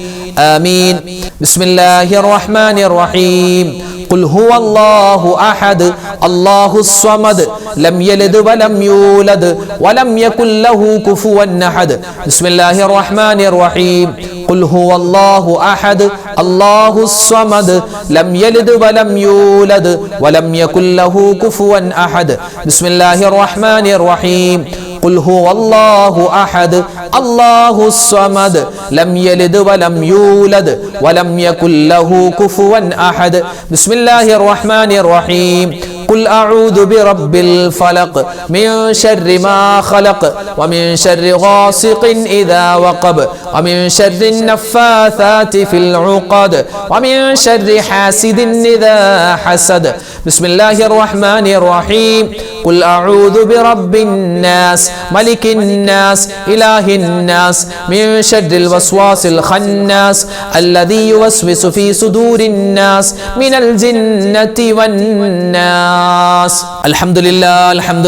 آمين. بسم الله الرحمن الرحيم. قل هو الله أحد الله الصمد لم يلد ولم يولد ولم يكن له كفوا أحد. بسم الله الرحمن الرحيم. قل هو الله أحد الله الصمد لم يلد ولم يولد ولم يكن له كفوا أحد. بسم الله الرحمن الرحيم. قل هو الله أحد الله الصمد لم يلد ولم يولد ولم يكن له كفوا أحد. بسم الله الرحمن الرحيم. قل أعوذ برب الفلق من شر ما خلق ومن شر غاسق إذا وقب ومن شر النفاثات في العقد ومن شر حاسد إذا حسد. بسم الله الرحمن الرحيم. قل أعوذ برب الناس ملك الناس إله الناس من شر الوسواس الخناس الذي يوسوس في صدور الناس من الجنة والناس. الحمد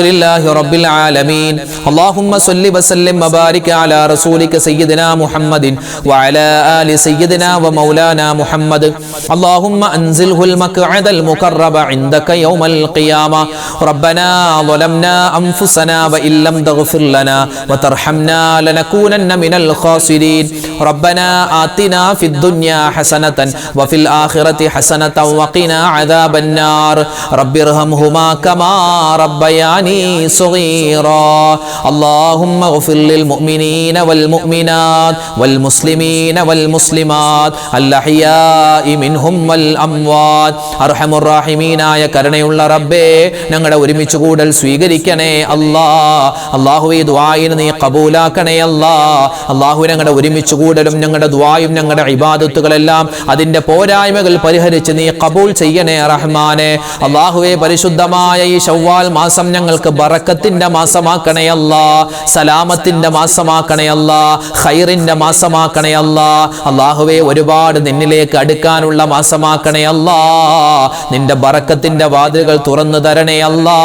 لله رب العالمين. اللهم صل وسلم وبارك على رسولك سيدنا محمد وعلى آل سيدنا ومولانا محمد. اللهم أنزله المقعد المقرب عندك يوم القيامة. ربنا ظلمنا أنفسنا وإن لم تغفر لنا وترحمنا لنكونن من الخاسرين. ربنا آتنا في الدنيا حسنة وفي الآخرة حسنة وقنا عذاب النار. رب ارحمهما كما ربياني صغيرا. اللهم اغفر للمؤمنين والمؤمنات والمسلمين والمسلمات الأحياء منهم والأموات. أرحم الراحمين ആയ കരുണയുള്ള റബ്ബേ, ഞങ്ങളുടെ ഒരുമിച്ച് കൂടൽ സ്വീകരിക്കണേ അല്ലാ. അല്ലാഹുവേ, ദുആയിനെ നീ ഖബൂലാക്കണേ അല്ലാ. അല്ലാഹു, ഞങ്ങളുടെ ഒരുമിച്ച് കൂടലും ഞങ്ങളുടെ ദുആയും ഞങ്ങളുടെ ഇബാദത്തുകളെല്ലാം അതിന്റെ പോരായ്മകൾ പരിഹരിച്ച് നീ ഖബൂൽ ചെയ്യണേ റഹ്മാനെ. അല്ലാഹുവേ, പരിശുദ്ധമായ ഈ ശവ്വാൽ മാസം ഞങ്ങൾക്ക് ബറക്കത്തിന്റെ മാസമാക്കണേ അല്ലാ, സലാമത്തിന്റെ മാസമാക്കണേ അല്ലാ, ഖൈറിന്റെ മാസമാക്കണേ അല്ലാ. അല്ലാഹുവേ, ഒരുപാട് നിന്നിലേക്ക് അടുക്കാനുള്ള മാസമാക്കണേ അല്ലാ. നിന്റെ ബറക്കത്തിന്റെ വാതിലുകൾ തുറന്നു തരണേ അല്ലാ.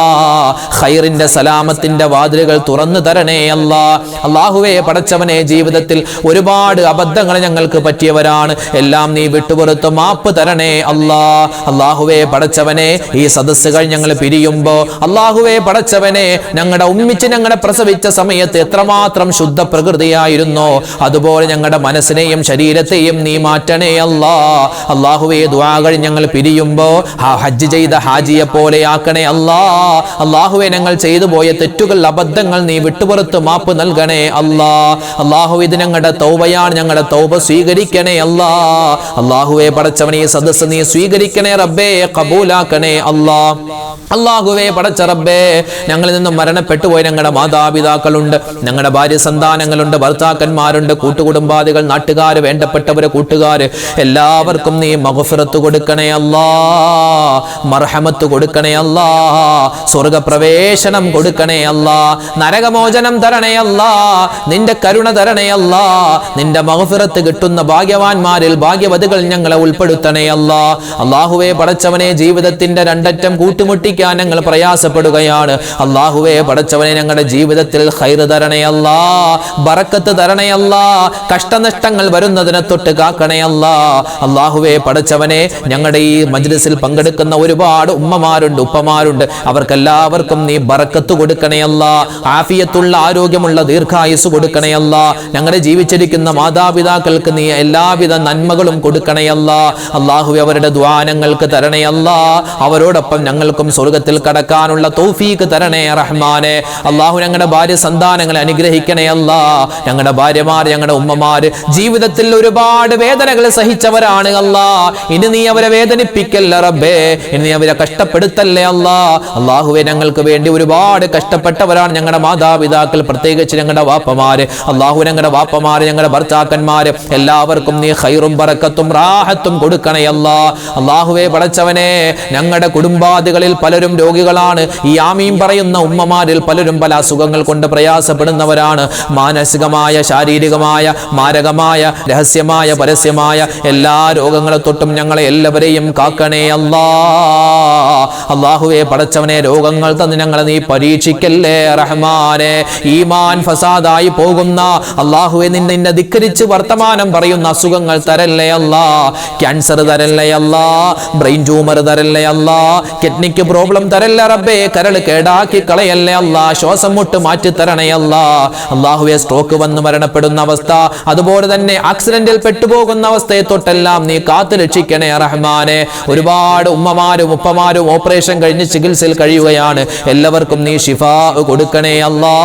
ഖൈറിന്റെ സലാമത്തിന്റെ വാതിലുകൾ തുറന്നു തരണേ അല്ലാ. അല്ലാഹുവേ, പടച്ചവനെ, ജീവിതത്തിൽ ഒരുപാട് അബദ്ധങ്ങൾ ഞങ്ങൾക്ക് പറ്റിയവരാണ്. എല്ലാം നീ വിട്ടുപുറത്ത് മാപ്പ് തരണേ അല്ലാ. അല്ലാഹുവേ, പടച്ചവനെ, ഈ സദസ്സുകൾ ഞങ്ങൾ പിരിയുമ്പോ അല്ലാഹുവേ പടച്ചവനെ ഞങ്ങളുടെ ഉമ്മിച്ച് ഞങ്ങളെ പ്രസവിച്ച സമയത്ത് എത്രമാത്രം ശുദ്ധ പ്രകൃതിയായിരുന്നോ അതുപോലെ ഞങ്ങളുടെ മനസ്സിനെയും ശരീരത്തെയും നീ മാറ്റണേ അല്ലാ. അല്ലാഹുവേ ദുആ കഴിഞ്ഞ് ഞങ്ങൾ പിരിയുമ്പോ ഹജ്ജ് ചെയ്ത ഹാജിയെ പോലെ ആക്കണേ അല്ലാ. അല്ലാഹുവേ ഞങ്ങൾ ചെയ്തു പോയ തെറ്റുകൾ അബദ്ധങ്ങൾ നീ വിട്ടുപുറത്ത് മാപ്പ് നൽകണേ അല്ലാ. അല്ലാഹു ഇത് ഞങ്ങളുടെ തൗബയാണ്, ഞങ്ങളുടെ തൗബ സ്വീകരിക്കണേ അല്ലാ. അല്ലാഹുവേ പടച്ചവനെ ഈ സദസ്സ് നീ സ്വീകരിക്കണേ റബ്ബേ, കബൂലാക്കണേ അല്ലാ. അല്ലാഹുവേ പടച്ച റബ്ബേ ഞങ്ങളിൽ നിന്നും മരണപ്പെട്ടു പോയ ഞങ്ങളുടെ മാതാപിതാക്കളുണ്ട്, ഞങ്ങളുടെ ഭാര്യ സന്താനങ്ങളുണ്ട്, ഭർത്താക്കന്മാരുണ്ട്, കൂട്ടുകുടുംബാദികൾ, നാട്ടുകാര്, വേണ്ടപ്പെട്ടവര്, കൂട്ടുകാര് എല്ലാവർക്കും നീ മഗ്ഫിറത്ത് കൊടുക്കണേ അല്ലാ, മർഹമത്ത് കൊടുക്കണേ അല്ലാ, സ്വർഗപ്രവേശനം കൊടുക്കണേ അല്ലാ, നരകമോചനം തരണേ അല്ലാ, നിന്റെ കരുണ തരണേ അല്ലാ, നിന്റെ മഗ്ഫിറത്ത് കിട്ടുന്ന ഭാഗ്യവാന്മാരിൽ ഭാഗ്യവതികൾ ഞങ്ങളെ ഉൾപ്പെടുത്തണേ അല്ലാ. അല്ലാഹുവേ പടച്ചവനെ ജീവിതത്തിന്റെ രണ്ടറ്റം കൂട്ടിമുട്ടിക്കാൻ ഞങ്ങൾ പ്രയാസപ്പെടുകയാണ്. അല്ലാഹുവേ പടച്ചവനെ ഞങ്ങളുടെ ജീവിതത്തിൽ ഖൈർ തരണേ അല്ലാ, ബറക്കത്ത് തരണേ അല്ലാ, കഷ്ടനഷ്ടങ്ങൾ വരുന്നതിനെ തൊട്ട് കാക്കണേ അല്ലാ. അല്ലാഹുവേ പടച്ചവനെ ഞങ്ങളുടെ ഈ മജ്ലിസിൽ പങ്കെടുക്കുന്ന ഒരുപാട് ഉമ്മമാരുണ്ട്, ഉപ്പമാരുണ്ട്, അവർക്കെല്ലാവർക്കും നീ ബറക്കത്ത് കൊടുക്കണേ അല്ലാ, ആഫിയത്തുള്ള ആരോഗ്യമുള്ള ദീർഘായുസ് കൊടുക്കണേ അല്ലാ. ഞങ്ങളുടെ ജീവിച്ചിരിക്കുന്ന മാതാപിതാക്കൾക്ക് നീ എല്ലാവിധ നന്മകളും കൊടുക്കണേ അല്ലാ. അല്ലാഹുവേ അവരുടെ ദുആനങ്ങൾക്ക് തരണേ അല്ലാ, അവരോടൊപ്പം ഞങ്ങൾക്കും സ്വർഗത്തിൽ കടക്കാനുള്ള തൗഫീഖ് തരണേ റഹ്മാനെ. അല്ലാഹു ഞങ്ങളുടെ ഭാര്യ സന്താനങ്ങളെ അനുഗ്രഹിക്കണേ അല്ലാ. ഞങ്ങളുടെ ഭാര്യമാർ, ഞങ്ങളുടെ ഉമ്മമാര് ജീവിതത്തിൽ ഒരുപാട് വേദനകൾ സഹിച്ചവരാണ് അല്ലാ. ഇനി നീ അവരെ വേദനിപ്പിക്കല്ല റബ്ബേ, ഇനി നീ അവരെ കഷ്ടപ്പെടുത്തല്ലേ അല്ലാ. അല്ലാഹുവേ ഞങ്ങൾക്ക് വേണ്ടി ഒരുപാട് കഷ്ടപ്പെട്ടവരാണ് ഞങ്ങളുടെ മാതാപിതാക്കൾ, പ്രത്യേകിച്ച് ഞങ്ങളുടെ വാപ്പമാര്. അല്ലാഹു ഞങ്ങളുടെ വാപ്പമാര്, ഞങ്ങളുടെ ഭർത്താക്കന്മാര് എല്ലാവർക്കും നീ ഖൈറും ബറക്കത്തും റാഹത്തും കൊടുക്കണേ അല്ലാ. അല്ലാഹുവേ പടച്ചവനെ ഞങ്ങളുടെ കുടുംബാദികളിൽ പലരും രോഗികളാണ്. ഈ ആമീൻ പറയുന്ന ഉമ്മമാരിൽ പലരും പല അസുഖങ്ങൾ കൊണ്ട് പ്രയാസപ്പെടുന്നവരാണ്. മാനസികമായ, ശാരീരികമായ, മാരകമായ, രഹസ്യമായ, പരസ്യമായ എല്ലാ രോഗങ്ങളെ തൊട്ടും ഞങ്ങളെ എല്ലാവരെയും കാക്കണേ അല്ലാ. അല്ലാഹുവേ പടച്ചവനെ രോഗങ്ങൾ തന്ന് ഞങ്ങളെ നീ പരീക്ഷിക്കല്ലേ റഹ്മാനെ. ഈമാൻ ഫസാദായി പോകുന്ന അല്ലാഹുവേ നിന്നെ ധിക്കരിച്ച് വർത്തമാനം പറയുന്ന അസുഖങ്ങൾ തരല്ലേ അല്ലാ. ക്യാൻസർ തരല്ലേ അല്ലാ, ബ്രെയിൻ ട്യൂമർ തരല്ലേ അല്ലാ, കിഡ്നിക്ക് പ്രോബ്ലം തരല്ലേ റബ്ബേ, കരൾ കേടാക്കി കളയല്ലേ അല്ലാ, ശ്വാസം മുട്ട് മാറ്റി തരണേ അല്ലാ. അല്ലാഹുവേ സ്ട്രോക്ക് വന്ന് മരണപ്പെടുന്ന അവസ്ഥ, അതുപോലെ തന്നെ ആക്സിഡന്റിൽ പെട്ടുപോകുന്ന അവസ്ഥയെ തൊട്ടെല്ലാം നീ കാത്തു രക്ഷിക്കണേ റഹ്മാനെ. ഒരുപാട് ഉമ്മമാരും ഉപ്പമാരും ഓപ്പറേഷൻ കഴിഞ്ഞ് ചികിത്സയിൽ കഴിയുകയാണ്. എല്ലാവർക്കും നീ ശിഫാ കൊടുക്കണേ അല്ലാ.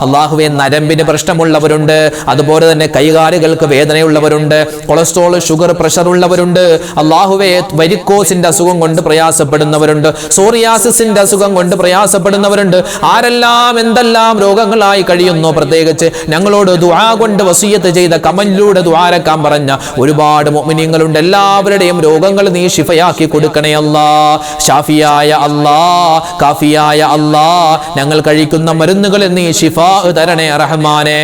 അല്ലാഹുവേ നരമ്പിന് പ്രശ്നമുള്ളവരുണ്ട്, അതുപോലെ തന്നെ കൈകാലുകൾക്ക് വേദനയുള്ളവരുണ്ട്, കൊളസ്ട്രോൾ, ഷുഗർ, പ്രഷർ ഉള്ളവരുണ്ട്. അല്ലാഹുവേ വെരിക്കോസിന്റെ അസുഖം കൊണ്ട് പ്രയാസപ്പെടുന്നവരുണ്ട്, സോറിയാസിന്റെ അസുഖം കൊണ്ട് പ്രയാസപ്പെടുന്നവരുണ്ട്. ആരെല്ലാം എന്തെല്ലാം രോഗങ്ങളായി കഴിയുന്നു, പ്രത്യേകിച്ച് ഞങ്ങളോട് ദുആ കൊണ്ട് വസിയത്ത് ചെയ്ത കമലിലൂടെ ദുആരക്കാൻ പറഞ്ഞ ഒരുപാട് മുഅ്മിനീങ്ങളുണ്ട്. എല്ലാവരുടെയും രോഗങ്ങൾ നീ ശിഫയാക്കി കൊടുക്കണേ അല്ലാ. ഷാഫിയായ അല്ലാ, കാഫിയായ അല്ലാ, ഞങ്ങൾ കഴിക്കുന്ന മരുന്നുകളിൽ നീ ശിഫാ തരണേ റഹ്മാനെ.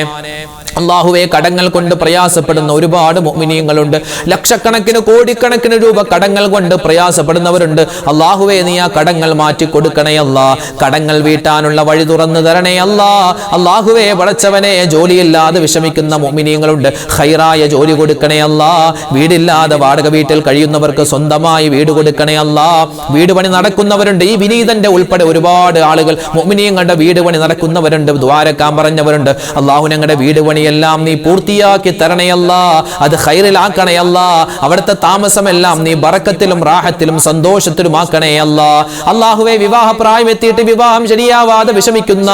അല്ലാഹുവേ കടങ്ങൾ കൊണ്ട് പ്രയാസപ്പെടുന്ന ഒരുപാട് മുഅ്മിനീങ്ങളുണ്ട്. ലക്ഷക്കണക്കിന് കോടിക്കണക്കിന് രൂപ കടങ്ങൾ കൊണ്ട് പ്രയാസപ്പെടുന്നവരുണ്ട്. അല്ലാഹുവേ നീ ആ കടങ്ങൾ മാറ്റി കൊടുക്കണേ അല്ലാ. കടങ്ങൾ വീട്ടാനുള്ള വഴി തുറന്നു തരണേ അല്ലാ. അല്ലാഹുവേ പടച്ചവനെ ജോലിയില്ലാതെ വിഷമിക്കുന്ന മുഅ്മിനീങ്ങളുണ്ട്, ഖൈറായ ജോലി കൊടുക്കണേ അല്ലാ. വീടില്ലാതെ വാടക വീട്ടിൽ കഴിയുന്നവർക്ക് സ്വന്തമായി വീട് കൊടുക്കണേ അല്ലാ. വീട് പണി നടക്കുന്നവരുണ്ട്, ഈ വിനീതന്റെ ഉൾപ്പെടെ ഒരുപാട് ആളുകൾ മുഅ്മിനീങ്ങളുടെ വീട് പണി നടക്കുന്നവരുണ്ട്, ദ്വാരക്കാൻ പറഞ്ഞവരുണ്ട്. അല്ലാഹു ഞങ്ങളുടെ വീട് പണി എല്ലാം നീ പൂർത്തിയാക്കി തരണയല്ല, അത് ഖൈറിലാക്കണയല്ല. അവിടുത്തെ താമസമെല്ലാം നീ ബറക്കത്തിലും റാഹത്തിലും സന്തോഷത്തിലും ആക്കണയല്ല. അല്ലാഹുവേ വിവാഹ പ്രായം എത്തിയിട്ട് വിവാഹം ശരിയാവാതെ വിഷമിക്കുന്ന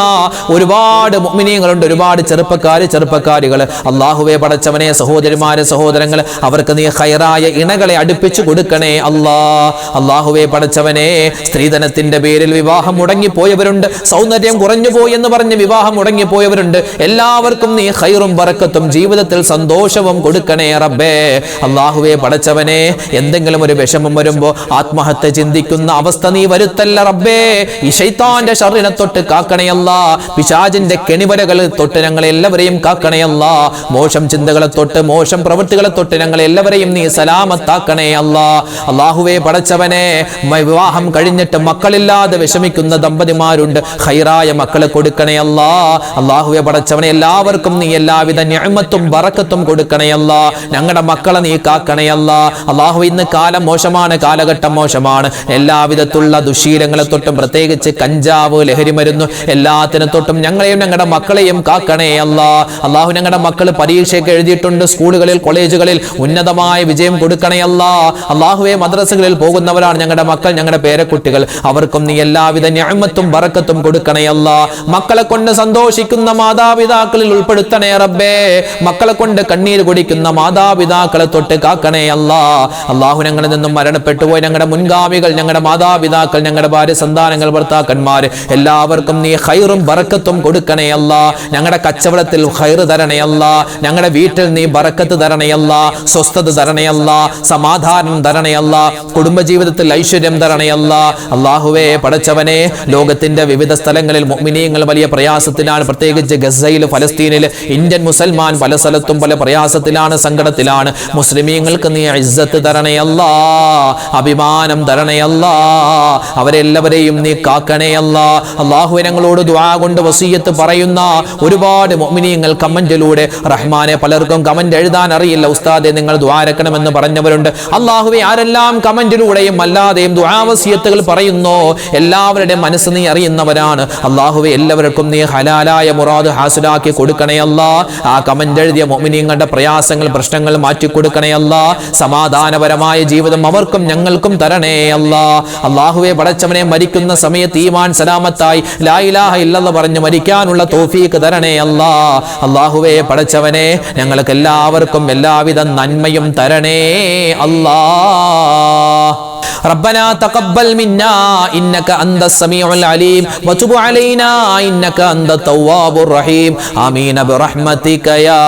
ഒരുപാട് മുഅ്മിനീങ്ങളുണ്ട്, ഒരുപാട് ചെറുപ്പക്കാരികൾ. അല്ലാഹുവേ പടച്ചവനെ സഹോദരിമാരെ സഹോദരങ്ങൾ അവർക്ക് നീ ഖൈറായ ഇണകളെ അടുപ്പിച്ചു കൊടുക്കണേ അല്ലാ. അല്ലാഹുവേ പടച്ചവനെ സ്ത്രീധനത്തിന്റെ പേരിൽ വിവാഹം മുടങ്ങിപ്പോയവരുണ്ട്, സൗന്ദര്യം കുറഞ്ഞു പോയി എന്ന് പറഞ്ഞ് വിവാഹം മുടങ്ങിപ്പോയവരുണ്ട്. എല്ലാവർക്കും നീ ഖൈറും ബറക്കത്തും ജീവിതത്തിൽ സന്തോഷവും കൊടുക്കണേ റബ്ബേ. അല്ലാഹുവേ പടച്ചവനെ എന്തെങ്കിലും ഒരു വിഷമം വരുമ്പോ ആത്മഹത്യ ചിന്തിക്കുന്ന അവസ്ഥ നീ വരുത്തല്ല റബ്ബേ. ഈ ശൈത്താന്റെ ശർറിനെ തൊട്ട് കാക്കണയല്ല, പിശാചിന്റെ കെണിവരകൾ തൊട്ട് ഞങ്ങളെ എല്ലാവരെയും കാക്കണയല്ല, മോശം ചിന്തകളെ തൊട്ട് മോശം പ്രവൃത്തികളെ തൊട്ട് ഞങ്ങളെ എല്ലാവരെയും നീ സലാമത്താക്കണേ അല്ലാ. അല്ലാഹുവേ പടച്ചവനെ വിവാഹം കഴിഞ്ഞിട്ട് മക്കളില്ലാതെ വിഷമിക്കുന്ന ദമ്പതിമാരുണ്ട്, ഖൈറായ മക്കളെ കൊടുക്കണേ അല്ലാ. അല്ലാഹുവേ പടച്ചവനെ എല്ലാവർക്കും നീ എല്ലാ എല്ലാവിധ നിഅമത്തും ബറക്കത്തും കൊടുക്കണയല്ല. ഞങ്ങളുടെ മക്കളെ നീ കാക്കണയല്ല. അല്ലാഹു ഇന്ന് കാലം മോശമാണ്, കാലഘട്ടം മോശമാണ്. എല്ലാവിധത്തുള്ള ദുശീലങ്ങളെ തൊട്ടും പ്രത്യേകിച്ച് കഞ്ചാവ്, ലഹരി മരുന്ന് എല്ലാത്തിനെ തൊട്ടും ഞങ്ങളെയും ഞങ്ങളുടെ മക്കളെയും കാക്കണേ അല്ലാ. അല്ലാഹു ഞങ്ങളുടെ മക്കൾ പരീക്ഷയൊക്കെ എഴുതിയിട്ടുണ്ട്, സ്കൂളുകളിൽ കോളേജുകളിൽ ഉന്നതമായ വിജയം കൊടുക്കണേ അല്ലാ. അല്ലാഹുവേ മദ്രസകളിൽ പോകുന്നവരാണ് ഞങ്ങളുടെ മക്കൾ, ഞങ്ങളുടെ പേരക്കുട്ടികൾ. അവർക്കും നീ എല്ലാവിധ നിഅമത്തും ബറക്കത്തും കൊടുക്കണേ അല്ലാ. മക്കളെ കൊണ്ട് സന്തോഷിക്കുന്ന മാതാപിതാക്കളിൽ ഉൾപ്പെടുത്തണേ റബ്ബേ. മക്കളെ കൊണ്ട് കണ്ണീര് കുടിക്കുന്ന മാതാപിതാക്കളെ തൊട്ട് കാക്കണേ അല്ലാ. അല്ലാഹു ഞങ്ങളിൽ നിന്നും മരണപ്പെട്ടു പോയി ഞങ്ങളുടെ മുൻഗാമികൾ, ഞങ്ങളുടെ മാതാപിതാക്കൾ, ഞങ്ങളുടെ ഭാര്യ സന്താനങ്ങൾ, ഭർത്താക്കന്മാർ എല്ലാവർക്കും നീ ഖൈറും ബറക്കത്തും കൊടുക്കണേ അല്ലാ. ഞങ്ങളുടെ കച്ചവടത്തിൽ ഖൈർ തരണേ അല്ലാ. ഞങ്ങളുടെ വീട്ടിൽ നീ ബറക്കത്ത് തരണേ അല്ലാ. സ്വസ്ഥത തരണേ അല്ലാ. സമാധാനം തരണേ അല്ലാ. കുടുംബജീവിതത്തിൽ ഐശ്വര്യം തരണേ അല്ലാ. അല്ലാഹുവേ പടച്ചവനെ, ലോകത്തിന്റെ വിവിധ സ്ഥലങ്ങളിൽ മുഅ്മിനീങ്ങൾ വലിയ പ്രയാസത്തിലാണ്. പ്രത്യേകിച്ച് ഗസയിൽ, ഫലസ്തീനിൽ ഇന്ത്യൻ മുസൽമാൻ പല സ്ഥലത്തും പല പ്രയാസത്തിലാണ്, സങ്കടത്തിലാണ്. മുസ്ലിമീങ്ങൾക്ക് നീ ഇസ്സത്ത് തരണേ അല്ലാ, അഭിമാനം തരണേ അല്ലാ. അവരെല്ലാവരെയും നീ കാക്കണേ അല്ലാ. അല്ലാഹുവേ ഞങ്ങളോട് ദുആ കൊണ്ട് വസിയത്ത് പറയുന്ന ഒരുപാട് മുഅ്മിനീങ്ങൾ കമന്റിലൂടെ, റഹ്മാനെ പലർക്കും കമന്റ് എഴുതാൻ അറിയില്ല, ഉസ്താദെ നിങ്ങൾ ദുആരക്കണമെന്ന് പറഞ്ഞവരുണ്ട്. അല്ലാഹുവേ ആരെല്ലാം കമന്റിലൂടെയും അല്ലാതെയും ദുആ വസിയത്തുകൾ പറയുന്നു, എല്ലാവരുടെയും മനസ്സ് നീ അറിയുന്നവരാണ്. അല്ലാഹുവേ എല്ലാവർക്കും നീ ഹലാലായ മുറാദ് ഹാസിലാക്കി കൊടുക്കണേ അല്ലാ. ആ കമന്റ് എഴുതിയ മുഅ്മിനീങ്ങളുടെ പ്രയാസങ്ങൾ, പ്രശ്നങ്ങൾ മാറ്റി കൊടുക്കണേ അല്ലാ. സമാധാനപരമായ ജീവിതം അവർക്കും ഞങ്ങൾക്കും തരണേ അല്ലാ. അല്ലാഹുവേ പടച്ചവനെ മരിക്കുന്ന സമയത്ത് ഈമാൻ സലാമത്തായി ലാ ഇലാഹ ഇല്ലല്ലാഹ് പറഞ്ഞ് മരിക്കാനുള്ള തൗഫീഖ് തരണേ അല്ലാ. അല്ലാഹുവേ പടച്ചവനെ ഞങ്ങൾക്ക് എല്ലാവർക്കും എല്ലാവിധ നന്മയും തരണേ അല്ലാ. ربنا تقبل منا إنك أنت السميع العليم وتب علينا إنك أنت التواب الرحيم آمين برحمتك يا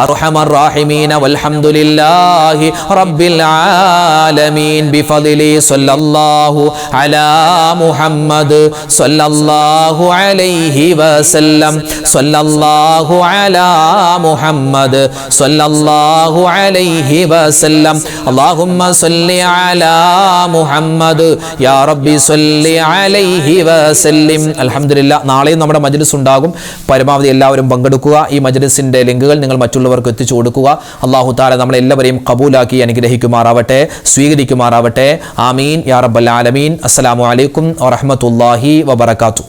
أرحم الراحمين والحمد لله رب العالمين بفضل صلى الله على محمد صلى الله عليه وسلم صلى الله على محمد صلى الله عليه وسلم اللهم صل على മുഹമ്മദ് യാ റബ്ബി സ്വല്ലി അലൈഹി വസല്ലിം. അൽഹംദുലില്ലാഹ്, നാളെയും നമ്മുടെ മജ്ലിസ് ഉണ്ടാകും. പരമാവധി എല്ലാവരും പങ്കെടുക്കുക. ഈ മജ്ലിസിന്റെ ലിങ്കുകൾ നിങ്ങൾ മറ്റുള്ളവർക്ക് എത്തിച്ചു കൊടുക്കുക. അല്ലാഹു തആല നമ്മളെല്ലാവരെയും ഖബൂലാക്കി അനുഗ്രഹിക്കുമാറാവട്ടെ, സ്വീകരിക്കുമാറാവട്ടെ. ആമീൻ യാ റബ്ബൽ ആലമീൻ. അസ്സലാമു അലൈക്കും വറഹ്മത്തുള്ളാഹി വബറകാതുഹു.